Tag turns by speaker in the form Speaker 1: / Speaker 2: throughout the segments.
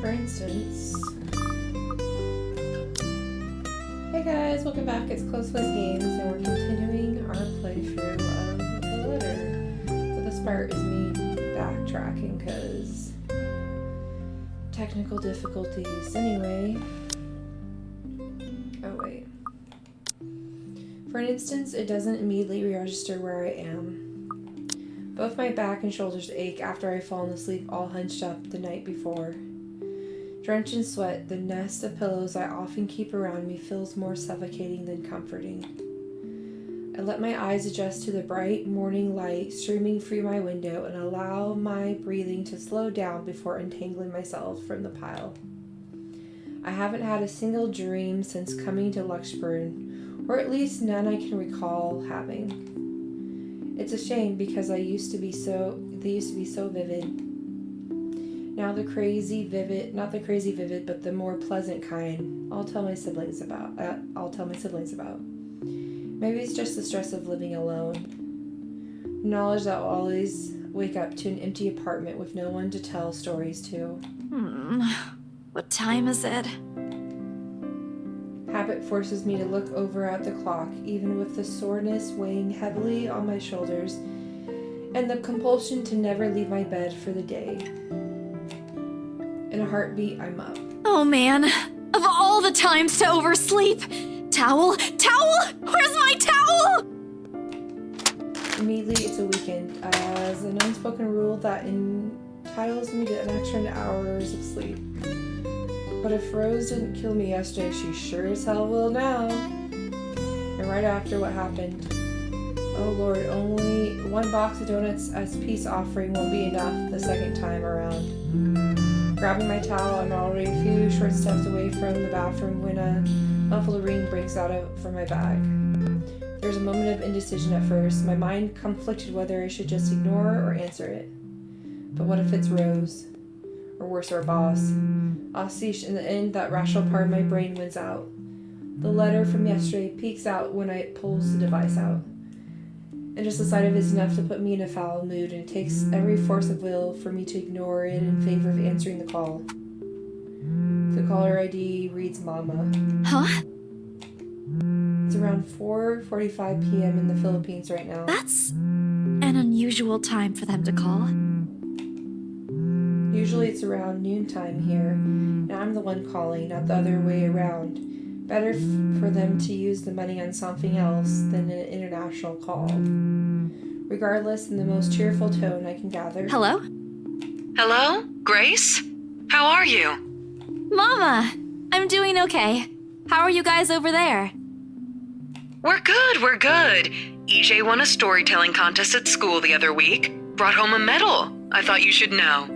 Speaker 1: For instance... Hey guys, welcome back. It's CloPlaysGames, and we're continuing our playthrough of The Letter. But this part is me backtracking because technical difficulties. Anyway. Oh wait. For an instance, it doesn't immediately register where I am. Both my back and shoulders ache after I've fallen asleep all hunched up the night before. Drenched in sweat, the nest of pillows I often keep around me feels more suffocating than comforting. I let my eyes adjust to the bright morning light streaming through my window and allow my breathing to slow down before untangling myself from the pile. I haven't had a single dream since coming to Luxburn, or at least none I can recall having. It's a shame because they used to be so vivid. Now not the crazy vivid, but the more pleasant kind. I'll tell my siblings about. Maybe it's just the stress of living alone. Knowledge that I'll always wake up to an empty apartment with no one to tell stories to.
Speaker 2: What time is it?
Speaker 1: Habit forces me to look over at the clock, even with the soreness weighing heavily on my shoulders, and the compulsion to never leave my bed for the day. In a heartbeat, I'm up.
Speaker 2: Oh man, of all the times to oversleep! Towel! Where's my towel?
Speaker 1: Immediately, it's a weekend, as an unspoken rule that entitles me to an extra hours of sleep. But if Rose didn't kill me yesterday, she sure as hell will now. And right after what happened. Oh Lord, only one box of donuts as peace offering won't be enough the second time around. Grabbing my towel, I'm already a few short steps away from the bathroom when a muffled ring breaks out from my bag. There's a moment of indecision at first. My mind conflicted whether I should just ignore or answer it. But what if it's Rose? Or worse, our boss? Sheesh, in the end, that rational part of my brain wins out. The letter from yesterday peeks out when I pulls the device out. And just the sight of it is enough to put me in a foul mood, and it takes every force of will for me to ignore it in favor of answering the call. The caller ID reads Mama.
Speaker 2: Huh?
Speaker 1: It's around 4:45 p.m. in the Philippines right now.
Speaker 2: That's an unusual time for them to call.
Speaker 1: Usually it's around noontime here, and I'm the one calling, not the other way around. Better for them to use the money on something else than an international call. Regardless, in the most cheerful tone I can gather.
Speaker 2: Hello?
Speaker 3: Hello? Grace? How are you?
Speaker 2: Mama! I'm doing okay. How are you guys over there?
Speaker 3: We're good. EJ won a storytelling contest at school the other week. Brought home a medal. I thought you should know.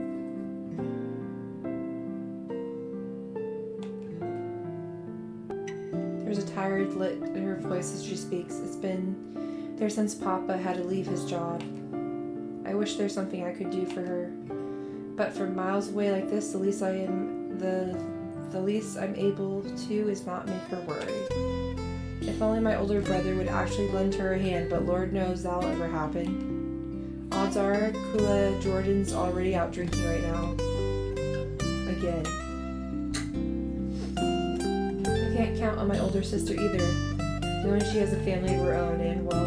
Speaker 1: There's a tired lilt in her voice as she speaks. It's been there since Papa had to leave his job. I wish there's something I could do for her. But from miles away like this, the least I'm able to is not make her worry. If only my older brother would actually lend her a hand, but Lord knows that'll ever happen. Odds are Kula Jordan's already out drinking right now. Again. I can't count on my older sister either, knowing she has a family of her own, and well,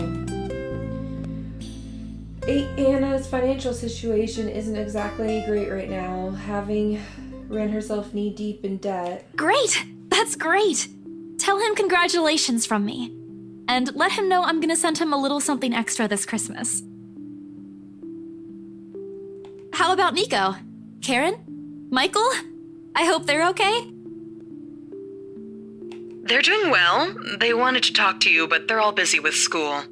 Speaker 1: Anna's financial situation isn't exactly great right now, having ran herself knee-deep in debt.
Speaker 2: Great! That's great! Tell him congratulations from me. And let him know I'm gonna send him a little something extra this Christmas. How about Nico? Karen? Michael? I hope they're okay?
Speaker 3: They're doing well. They wanted to talk to you, but they're all busy with school.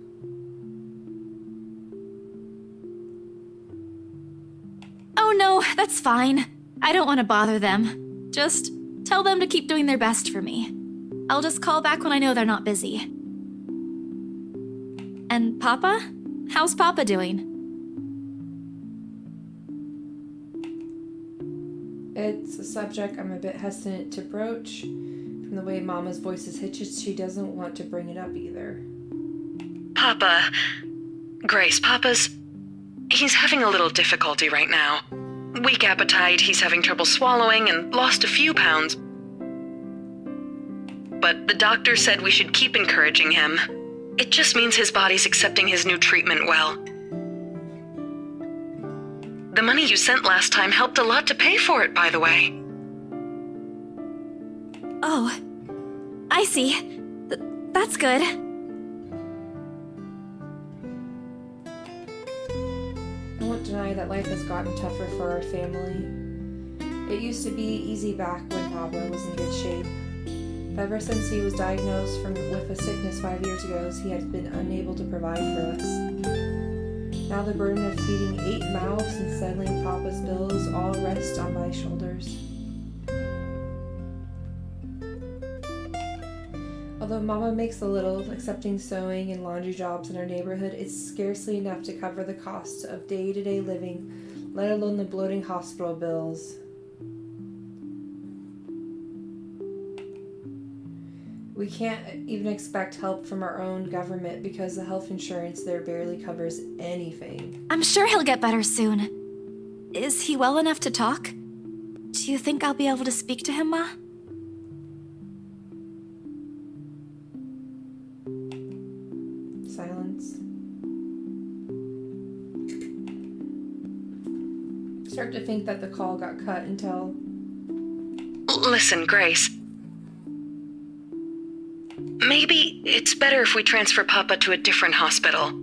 Speaker 2: Oh no, that's fine. I don't want to bother them. Just tell them to keep doing their best for me. I'll just call back when I know they're not busy. And Papa? How's Papa doing?
Speaker 1: It's a subject I'm a bit hesitant to broach. From the way Mama's voice is hitched, she doesn't want to bring it up either.
Speaker 3: Grace, Papa's... He's having a little difficulty right now. Weak appetite, he's having trouble swallowing, and lost a few pounds. But the doctor said we should keep encouraging him. It just means his body's accepting his new treatment well. The money you sent last time helped a lot to pay for it, by the way.
Speaker 2: Oh, I see. That's good.
Speaker 1: I won't deny that life has gotten tougher for our family. It used to be easy back when Papa was in good shape. But ever since he was diagnosed with a sickness 5 years ago, he has been unable to provide for us. Now the burden of feeding 8 mouths and settling Papa's bills all rests on my shoulders. Although Mama makes a little, accepting sewing and laundry jobs in our neighborhood, it's scarcely enough to cover the costs of day-to-day living, let alone the bloating hospital bills. We can't even expect help from our own government because the health insurance there barely covers anything.
Speaker 2: I'm sure he'll get better soon. Is he well enough to talk? Do you think I'll be able to speak to him, Ma?
Speaker 1: Silence. Start to think that the call got cut until...
Speaker 3: Listen, Grace. Maybe it's better if we transfer Papa to a different hospital.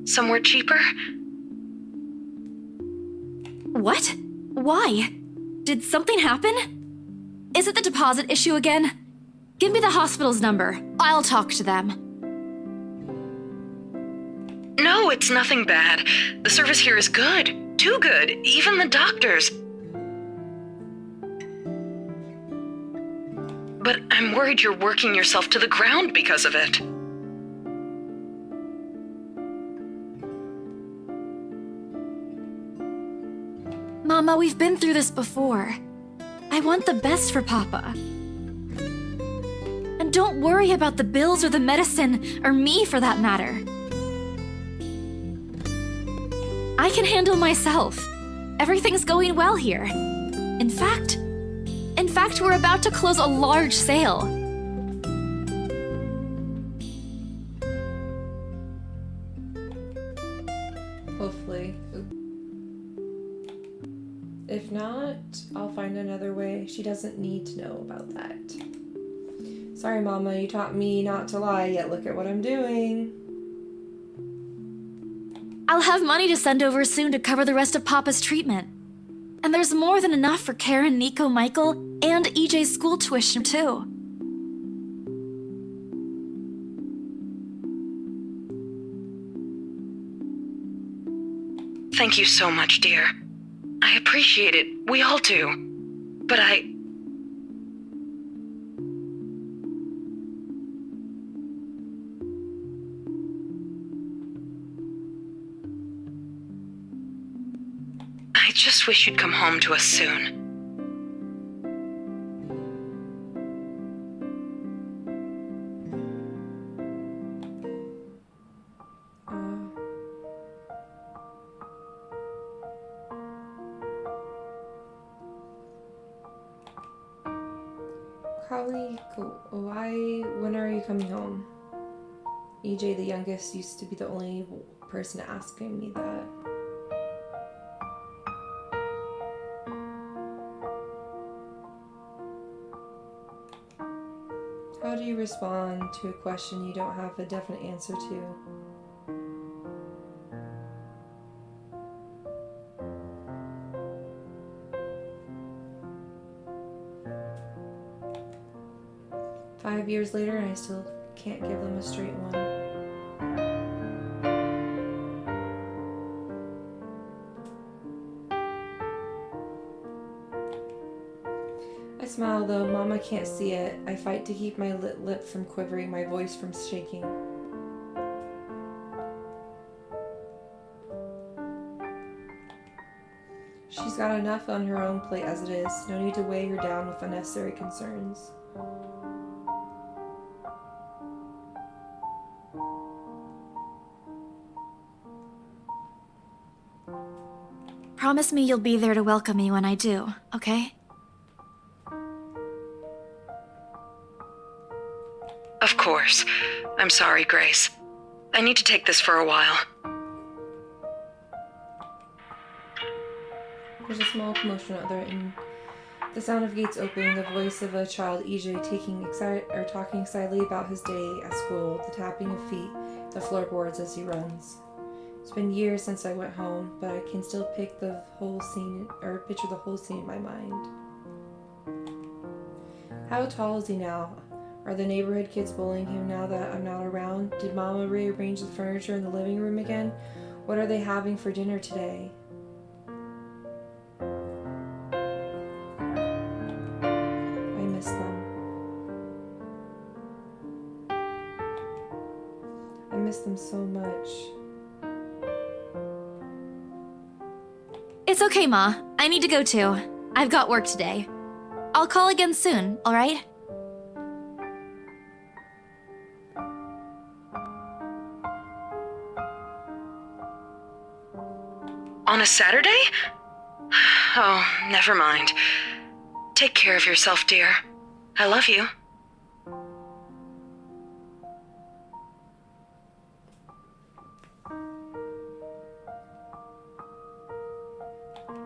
Speaker 3: Somewhere cheaper?
Speaker 2: What? Why? Did something happen? Is it the deposit issue again? Give me the hospital's number. I'll talk to them.
Speaker 3: No, it's nothing bad. The service here is good. Too good. Even the doctors. But I'm worried you're working yourself to the ground because of it.
Speaker 2: Mama, we've been through this before. I want the best for Papa. And don't worry about the bills or the medicine, or me for that matter. I can handle myself. Everything's going well here. In fact, we're about to close a large sale.
Speaker 1: Hopefully. If not, I'll find another way. She doesn't need to know about that. Sorry, Mama, you taught me not to lie, yet look at what I'm doing.
Speaker 2: I'll have money to send over soon to cover the rest of Papa's treatment. And there's more than enough for Karen, Nico, Michael, and EJ's school tuition, too.
Speaker 3: Thank you so much, dear. I appreciate it. We all do. But I just wish you'd come home to us soon.
Speaker 1: Probably, when are you coming home? EJ, the youngest, used to be the only person asking me that. How do you respond to a question you don't have a definite answer to? Five years later, and I still can't give them a straight one. I smile though, Mama can't see it. I fight to keep my lip from quivering, my voice from shaking. She's got enough on her own plate as it is. No need to weigh her down with unnecessary concerns.
Speaker 2: promise me you'll be there to welcome me when I do, okay?
Speaker 3: Of course. I'm sorry, Grace. I need to take this for a while.
Speaker 1: There's a small commotion out there, and the sound of gates opening, the voice of a child, EJ, talking excitedly about his day at school, the tapping of feet, the floorboards as he runs. It's been years since I went home, but I can still picture the whole scene in my mind. How tall is he now? Are the neighborhood kids bullying him now that I'm not around? Did Mama rearrange the furniture in the living room again? What are they having for dinner today? I miss them. I miss them so much.
Speaker 2: It's okay, Ma. I need to go too. I've got work today. I'll call again soon, alright?
Speaker 3: On a Saturday? Oh, never mind. Take care of yourself, dear. I love you.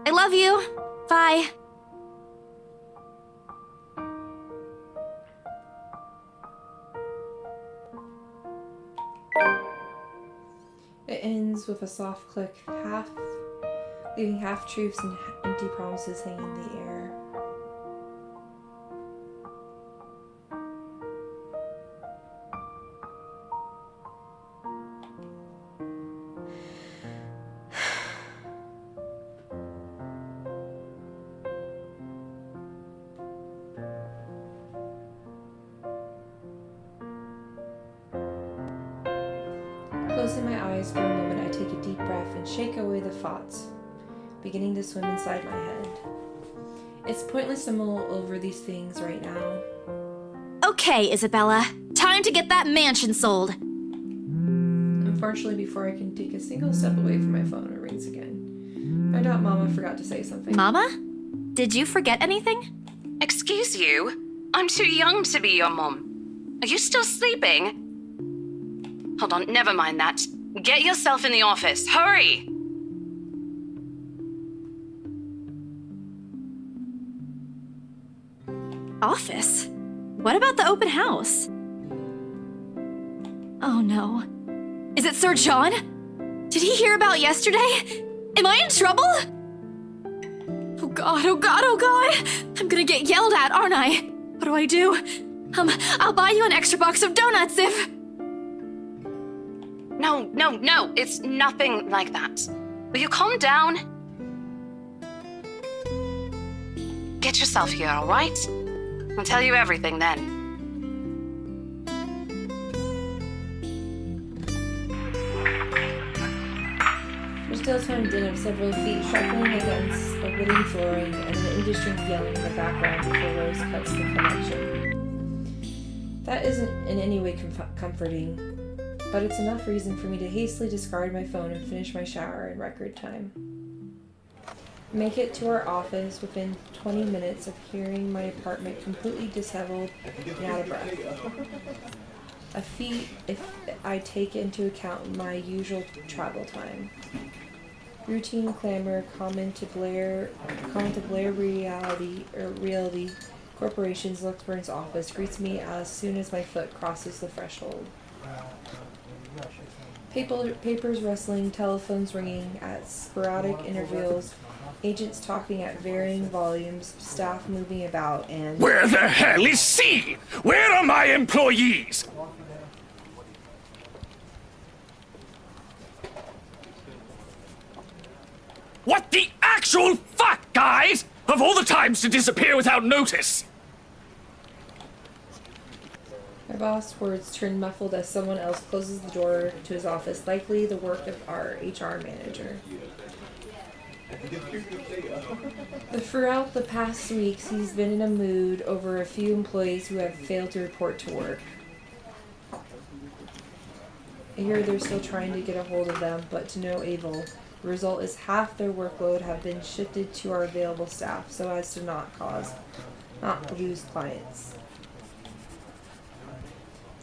Speaker 2: I love you. Bye.
Speaker 1: It ends with a soft click, leaving half-truths and empty promises hanging in the air. Closing my eyes for a moment, I take a deep breath and shake away the thoughts beginning to swim inside my head. It's pointless to mull over these things right now.
Speaker 2: Okay, Isabella. Time to get that mansion sold.
Speaker 1: Unfortunately, before I can take a single step away from my phone, it rings again. I doubt Mama forgot to say something.
Speaker 2: Mama? Did you forget anything?
Speaker 4: Excuse you? I'm too young to be your mom. Are you still sleeping? Hold on, never mind that. Get yourself in the office. Hurry!
Speaker 2: Office? What about the open house? Oh no. Is it Sir John? Did he hear about yesterday? Am I in trouble? Oh god, oh god, oh god! I'm gonna get yelled at, aren't I? What do I do? I'll buy you an extra box of donuts if...
Speaker 4: No, it's nothing like that. Will you calm down? Get yourself here, all right? I'll tell you everything then.
Speaker 1: We're still timed in of several feet shuffling against a wooden flooring and an industry yelling in the background before Rose cuts the connection. That isn't in any way comforting, but it's enough reason for me to hastily discard my phone and finish my shower in record time. Make it to our office within 20 minutes of hearing my apartment completely disheveled and out of breath. A feat if I take into account my usual travel time. Routine clamor common to Blair Realty Corporation's Luxburg's office greets me as soon as my foot crosses the threshold. Papers rustling, telephones ringing at sporadic intervals, agents talking at varying volumes, staff moving about, and...
Speaker 5: Where the hell is C? Where are my employees? What the actual fuck, guys? Of all the times to disappear without notice!
Speaker 1: My boss' words turn muffled as someone else closes the door to his office, likely the work of our HR manager. Throughout the past weeks, he's been in a mood over a few employees who have failed to report to work. I hear they're still trying to get a hold of them, but to no avail. The result is half their workload have been shifted to our available staff so as to not lose clients.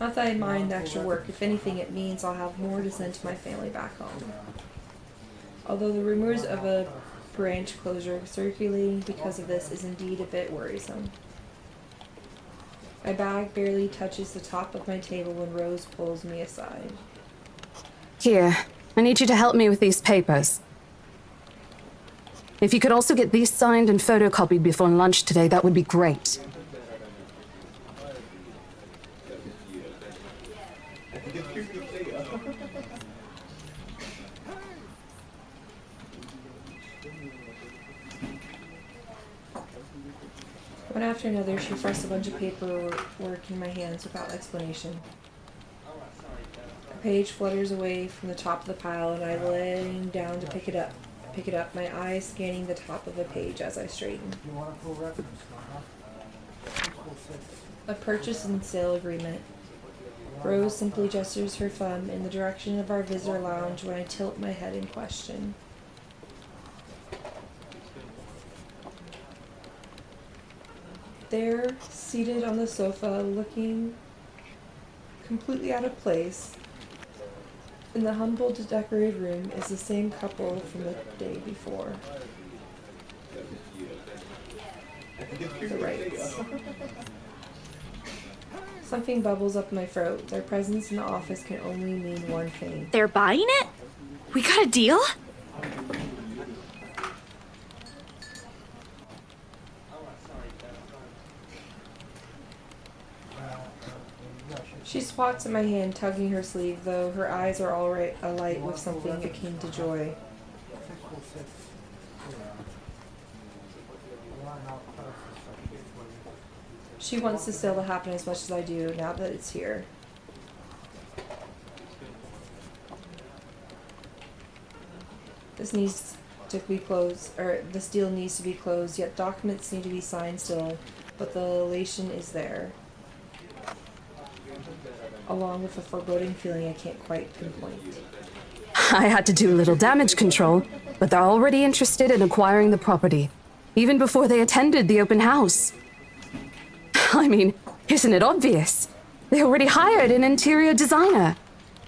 Speaker 1: Not that I mind the extra work. If anything, it means I'll have more to send to my family back home. Although the rumors of a branch closure circulating because of this is indeed a bit worrisome. My bag barely touches the top of my table when Rose pulls me aside.
Speaker 4: Here, I need you to help me with these papers. If you could also get these signed and photocopied before lunch today, that would be great.
Speaker 1: One after another, she thrust a bunch of paperwork in my hands without explanation. A page flutters away from the top of the pile, and I lay down to pick it up. My eyes scanning the top of the page as I straighten. A purchase and sale agreement. Rose simply gestures her thumb in the direction of our visitor lounge when I tilt my head in question. There, seated on the sofa, looking completely out of place, in the humble, decorated room, is the same couple from the day before. The Wrights. Something bubbles up my throat. Their presence in the office can only mean one thing.
Speaker 2: They're buying it? We got a deal?
Speaker 1: She swats at my hand, tugging her sleeve, though her eyes are all right alight with something akin to joy. She wants the sale to happen as much as I do, now that it's here. This deal needs to be closed, yet documents need to be signed still, but the elation is there. Along with a foreboding feeling I can't quite pinpoint.
Speaker 4: I had to do a little damage control, but they're already interested in acquiring the property, even before they attended the open house. I mean, isn't it obvious? They already hired an interior designer.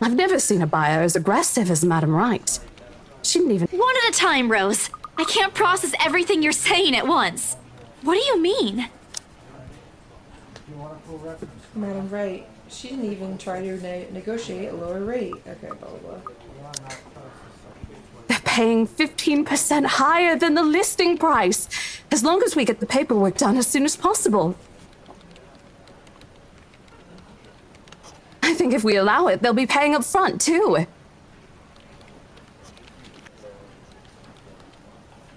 Speaker 4: I've never seen a buyer as aggressive as Madame Wright. She didn't even—
Speaker 2: One at a time, Rose. I can't process everything you're saying at once. What do you mean?
Speaker 1: Madam Wright. She didn't even try to negotiate a lower rate. Okay, blah, blah, blah.
Speaker 4: They're paying 15% higher than the listing price, as long as we get the paperwork done as soon as possible. I think if we allow it, they'll be paying up front, too.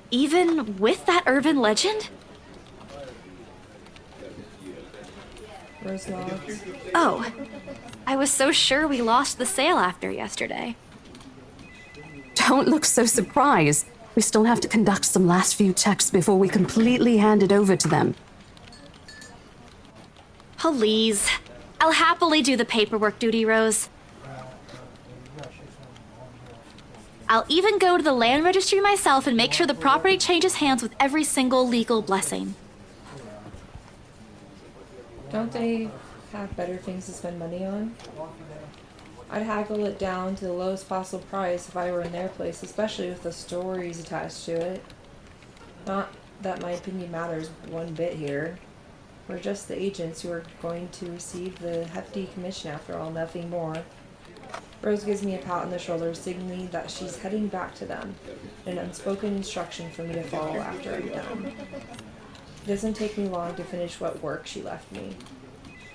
Speaker 2: Even with that urban legend?
Speaker 1: Rose nods.
Speaker 2: Oh, I was so sure we lost the sale after yesterday.
Speaker 4: Don't look so surprised. We still have to conduct some last few checks before we completely hand it over to them.
Speaker 2: Please. I'll happily do the paperwork duty, Rose. I'll even go to the land registry myself and make sure the property changes hands with every single legal blessing.
Speaker 1: Don't they have better things to spend money on? I'd haggle it down to the lowest possible price if I were in their place, especially with the stories attached to it. Not that my opinion matters one bit here. We're just the agents who are going to receive the hefty commission after all, nothing more. Rose gives me a pat on the shoulder, signaling that she's heading back to them, an unspoken instruction for me to follow after I'm done. It doesn't take me long to finish what work she left me.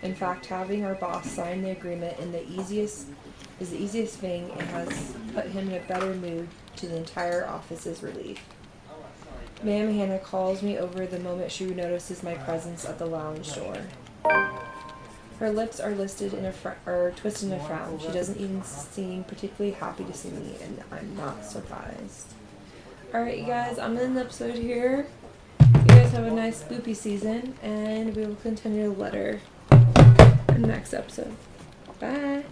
Speaker 1: In fact, having our boss sign the agreement is the easiest thing, and has put him in a better mood, to the entire office's relief. Ma'am Hannah calls me over the moment she notices my presence at the lounge door. Her lips are twisted in a frown. She doesn't even seem particularly happy to see me, and I'm not surprised. Alright, you guys, I'm in the episode here. You guys have a nice spoopy season, and we will continue the letter in the next episode. Bye!